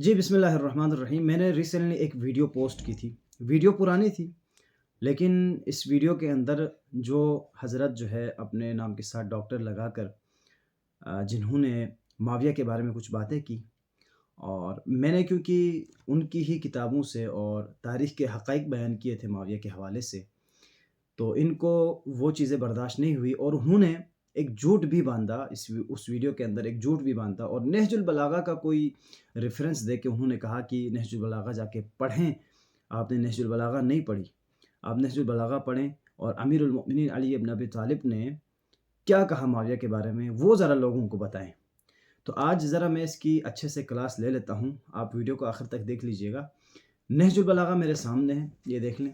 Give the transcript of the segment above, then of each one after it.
جی بسم اللہ الرحمن الرحیم۔ میں نے ریسنٹلی ایک ویڈیو پوسٹ کی تھی۔ ویڈیو پرانی تھی، لیکن اس ویڈیو کے اندر جو حضرت جو ہے اپنے نام کے ساتھ ڈاکٹر لگا کر جنہوں نے معاویہ کے بارے میں کچھ باتیں کی، اور میں نے کیونکہ ان کی ہی کتابوں سے اور تاریخ کے حقائق بیان کیے تھے معاویہ کے حوالے سے، تو ان کو وہ چیزیں برداشت نہیں ہوئی اور انہوں نے ایک جھوٹ بھی باندھا۔ اس ویڈیو کے اندر ایک جھوٹ بھی باندھا اور نہج البلاغہ کا کوئی ریفرنس دے کے انہوں نے کہا کہ نہج البلاغہ جا کے پڑھیں۔ آپ نے نہج البلاغہ نہیں پڑھی، آپ نہج البلاغہ پڑھیں، اور امیر المؤمنین علی ابن ابی طالب نے کیا کہا معاویہ کے بارے میں وہ ذرا لوگوں کو بتائیں۔ تو آج ذرا میں اس کی اچھے سے کلاس لے لیتا ہوں، آپ ویڈیو کو آخر تک دیکھ لیجئے گا۔ نہج البلاغہ میرے سامنے ہے، یہ دیکھ لیں،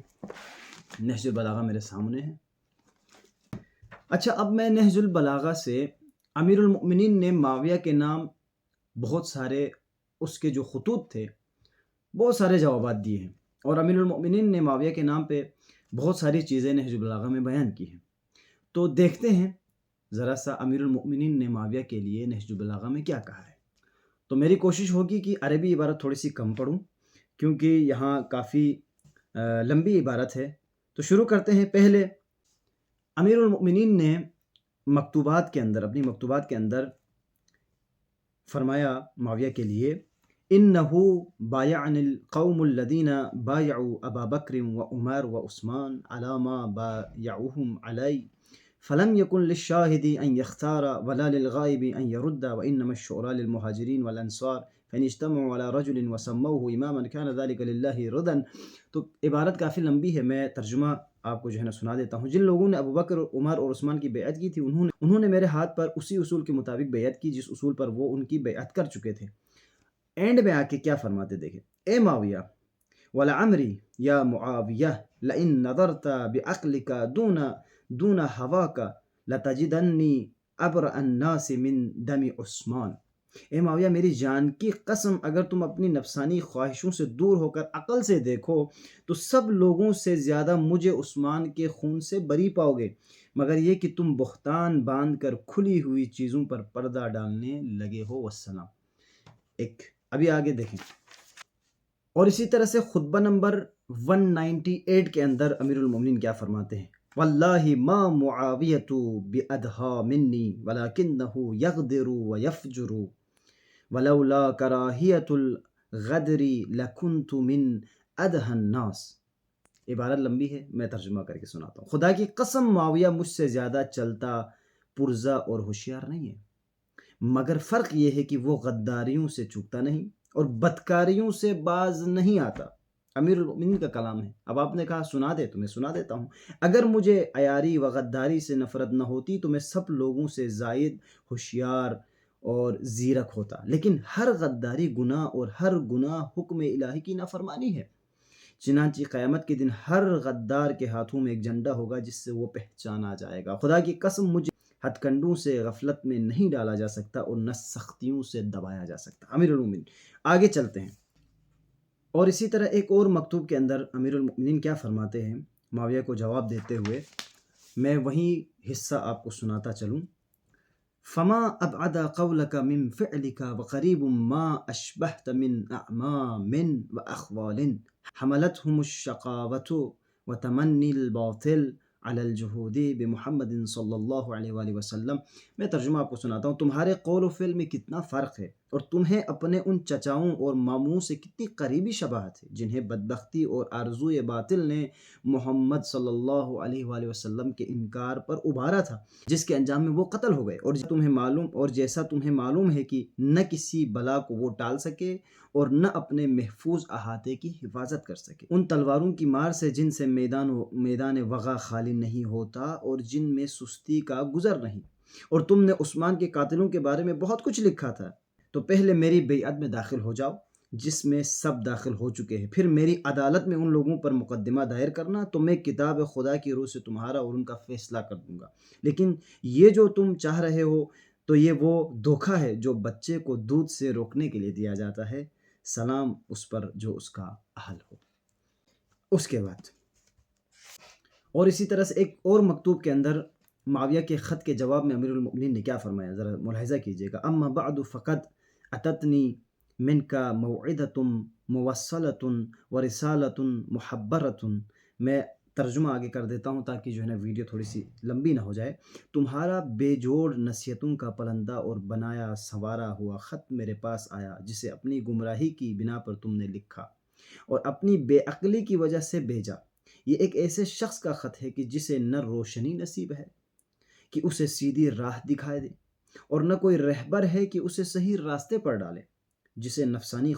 نہج البلاغہ میرے سامنے ہے۔ اچھا، اب میں نہج البلاغہ سے امیر المؤمنین نے معاویہ کے نام بہت سارے، اس کے جو خطوط تھے بہت سارے جوابات دیے ہیں، اور امیر المؤمنین نے معاویہ کے نام پہ بہت ساری چیزیں نہج البلاغہ میں بیان کی ہیں۔ تو دیکھتے ہیں ذرا سا امیر المؤمنین نے معاویہ کے لیے نہج البلاغہ میں کیا کہا ہے۔ تو میری کوشش ہوگی کہ عربی عبارت تھوڑی سی کم پڑھوں، کیونکہ یہاں کافی لمبی عبارت ہے۔ تو شروع کرتے ہیں۔ پہلے امیر المؤمنین نے مکتوبات کے اندر، اپنی مکتوبات کے اندر فرمایا معاویہ کے لیے، انہو بایعنی القوم الذین بایعوا ابا بکر و عمر و عثمان علی ما بایعوہم علی فلم یکن للشاہد ان یختار ولا للغائب ان يرد وانما الشعراء للمہاجرین والانصار فان اجتمعوا على رجل وسموه اماما كان ذلك لله ردا۔ تو عبارت کافی لمبی ہے، میں ترجمہ آپ کو جو ہے نا سنا دیتا ہوں۔ جن لوگوں نے ابو بکر، عمر اور عثمان کی بیعت کی تھی، انہوں نے میرے ہاتھ پر اسی اصول کے مطابق بیعت کی جس اصول پر وہ ان کی بیعت کر چکے تھے۔ اینڈ میں آ کے کیا فرماتے دیکھیں، اے معاویہ، ولعمری یا معاویہ لئن نظرت بعقلک دون ہواک لتجدنی ابرأ الناس من دم عثمان۔ اے معاویہ، میری جان کی قسم، اگر تم اپنی نفسانی خواہشوں سے دور ہو کر عقل سے دیکھو تو سب لوگوں سے زیادہ مجھے عثمان کے خون سے بری پاؤ گے، مگر یہ کہ تم بہتان باندھ کر کھلی ہوئی چیزوں پر پردہ ڈالنے لگے ہو، والسلام۔ ایک ابھی آگے دیکھیں، اور اسی طرح سے خطبہ نمبر 198 کے اندر امیر المومنین کیا فرماتے ہیں، واللہ ما معاویۃ بأدہا منی ولکنہ یغدر ویفجر ولولا کراہیۃ الغدر لکنت من ادہا الناس۔ عبارت لمبی ہے، میں ترجمہ کر کے سناتا ہوں۔ خدا کی قسم، معاویہ مجھ سے زیادہ چلتا، پرزہ اور ہوشیار نہیں ہے، مگر فرق یہ ہے کہ وہ غداریوں سے چوکتا نہیں اور بدکاریوں سے باز نہیں آتا۔ امیر المؤمنین کا کلام ہے۔ اب آپ نے کہا سنا دے، تو میں سنا دیتا ہوں۔ اگر مجھے عیاری و غداری سے نفرت نہ ہوتی تو میں سب لوگوں سے زائد ہوشیار اور زیرک ہوتا، لیکن ہر غداری گناہ اور ہر گناہ حکم الہی کی نافرمانی ہے۔ چنانچہ قیامت کے دن ہر غدار کے ہاتھوں میں ایک جھنڈا ہوگا جس سے وہ پہچانا جائے گا۔ خدا کی قسم، مجھے ہتھ کنڈوں سے غفلت میں نہیں ڈالا جا سکتا اور نہ سختیوں سے دبایا جا سکتا۔ امیر المؤمنین آگے چلتے ہیں، اور اسی طرح ایک اور مکتوب کے اندر امیر المؤمنین کیا فرماتے ہیں معاویہ کو جواب دیتے ہوئے، میں وہی حصہ آپ کو سناتا چلوں۔ فما ابعد قولك من فعلك وقریب ما اشبہت من اعمام واخوال حملتهم الشقاوة وتمنی الباطل علی الجہود بمحمد صلی اللہ علیہ وآلہ وسلم۔ میں ترجمہ آپ کو سناتا ہوں۔ تمہارے قول و فعل میں کتنا فرق ہے، اور تمہیں اپنے ان چچاؤں اور ماموں سے کتنی قریبی شباہت ہے جنہیں بدبختی اور آرزوئے باطل نے محمد صلی اللہ علیہ وآلہ وسلم کے انکار پر ابھارا تھا، جس کے انجام میں وہ قتل ہو گئے، اور جیسا تمہیں معلوم ہے کہ نہ کسی بلا کو وہ ٹال سکے اور نہ اپنے محفوظ احاطے کی حفاظت کر سکے، ان تلواروں کی مار سے جن سے میدان وغا خالی نہیں ہوتا اور جن میں سستی کا گزر نہیں۔ اور تم نے عثمان کے قاتلوں کے بارے میں بہت کچھ لکھا تھا، تو پہلے میری بیعت میں داخل ہو جاؤ جس میں سب داخل ہو چکے ہیں، پھر میری عدالت میں ان لوگوں پر مقدمہ دائر کرنا، تو میں کتاب خدا کی روح سے تمہارا اور ان کا فیصلہ کر دوں گا۔ لیکن یہ جو تم چاہ رہے ہو تو یہ وہ دھوکہ ہے جو بچے کو دودھ سے روکنے کے لیے دیا جاتا ہے، سلام اس پر جو اس کا اہل ہو۔ اس کے بعد اور اسی طرح سے ایک اور مکتوب کے اندر معاویہ کے خط کے جواب میں امیر المؤمنین نے کیا فرمایا، ذرا ملاحظہ کیجیے گا۔ اما بعد فقد اتتنی منکا موعدۃ موصلۃ ورسالۃ محبرۃ. میں ترجمہ آگے کر دیتا ہوں تاکہ جو ہے نا ویڈیو تھوڑی سی لمبی نہ ہو جائے. تمہارا بے جوڑ نصیحتوں کا پلندہ اور بنایا سنوارا ہوا خط میرے پاس آیا، جسے اپنی گمراہی کی بنا پر تم نے لکھا اور اپنی بے عقلی کی وجہ سے بھیجا. یہ ایک ایسے شخص کا خط ہے کہ جسے نہ روشنی نصیب ہے کہ اسے سیدھی راہ دکھائے دے، اور نہ کوئی رہبر ہے کہ اسے صحیح راستے پر ڈالے. جسے نفسانی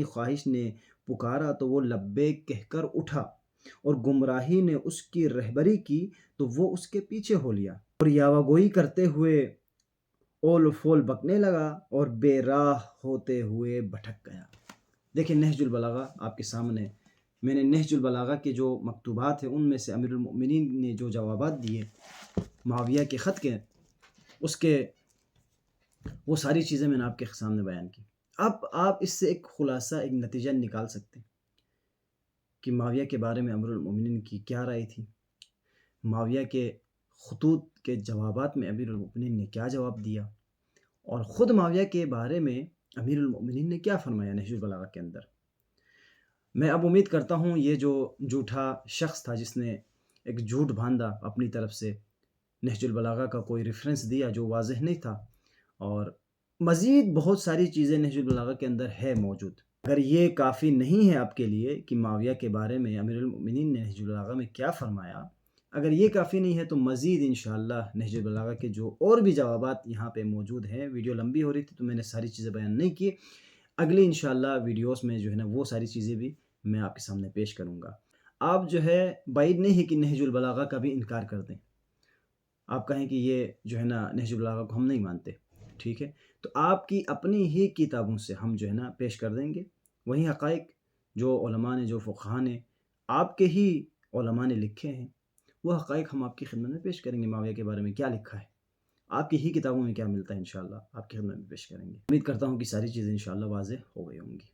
خواہش نے پکارا تو وہ لبیک کہہ کر اٹھا، اور گمراہی نے اس کی رہبری کی تو وہ اس کے پیچھے ہو لیا، اور یاوہ گوئی کرتے ہوئے اول و فول بکنے لگا اور بے راہ ہوتے ہوئے بھٹک گیا. دیکھیں نہج البلاغہ آپ کے سامنے، میں نے نہج البلاغہ کے جو مکتوبات ہیں ان میں سے امیر المؤمنین نے جو جوابات دیے معاویہ کے خط کے، اس کے وہ ساری چیزیں میں نے آپ کے سامنے بیان کی. اب آپ اس سے ایک خلاصہ، ایک نتیجہ نکال سکتے ہیں کہ معاویہ کے بارے میں امیر المؤمنین کی کیا رائے تھی، معاویہ کے خطوط کے جوابات میں امیر المؤمنین نے کیا جواب دیا، اور خود معاویہ کے بارے میں امیر المؤمنین نے کیا فرمایا نہج البلاغہ کے اندر. میں اب امید کرتا ہوں یہ جو جھوٹا شخص تھا جس نے ایک جھوٹ باندھا اپنی طرف سے، نہج البلاغہ کا کوئی ریفرنس دیا جو واضح نہیں تھا، اور مزید بہت ساری چیزیں نہج البلاغہ کے اندر ہے موجود. اگر یہ کافی نہیں ہے آپ کے لیے کہ معاویہ کے بارے میں امیر المؤمنین نے نہج البلاغہ میں کیا فرمایا، اگر یہ کافی نہیں ہے تو مزید انشاءاللہ نہج البلاغہ کے جو اور بھی جوابات یہاں پہ موجود ہیں. ویڈیو لمبی ہو رہی تھی تو میں نے ساری چیزیں بیان نہیں کی. اگلی انشاءاللہ ویڈیوز میں جو ہے نا وہ ساری چیزیں بھی میں آپ کے سامنے پیش کروں گا. آپ جو ہے بعید نہیں ہے کہ نہج البلاغہ کا بھی انکار کر دیں، آپ کہیں کہ یہ جو ہے نا نہج البلاغہ کو ہم نہیں مانتے، ٹھیک ہے، تو آپ کی اپنی ہی کتابوں سے ہم جو ہے نا پیش کر دیں گے وہی حقائق جو علماء نے، جو فقہاء نے، آپ کے ہی علماء نے لکھے ہیں. وہ حقائق ہم آپ کی خدمت میں پیش کریں گے. معاویہ کے بارے میں کیا لکھا ہے، آپ کی ہی کتابوں میں کیا ملتا ہے، انشاءاللہ آپ کی خدمت میں پیش کریں گے. امید کرتا ہوں کہ ساری چیزیں انشاءاللہ واضح ہو گئی ہوں گی.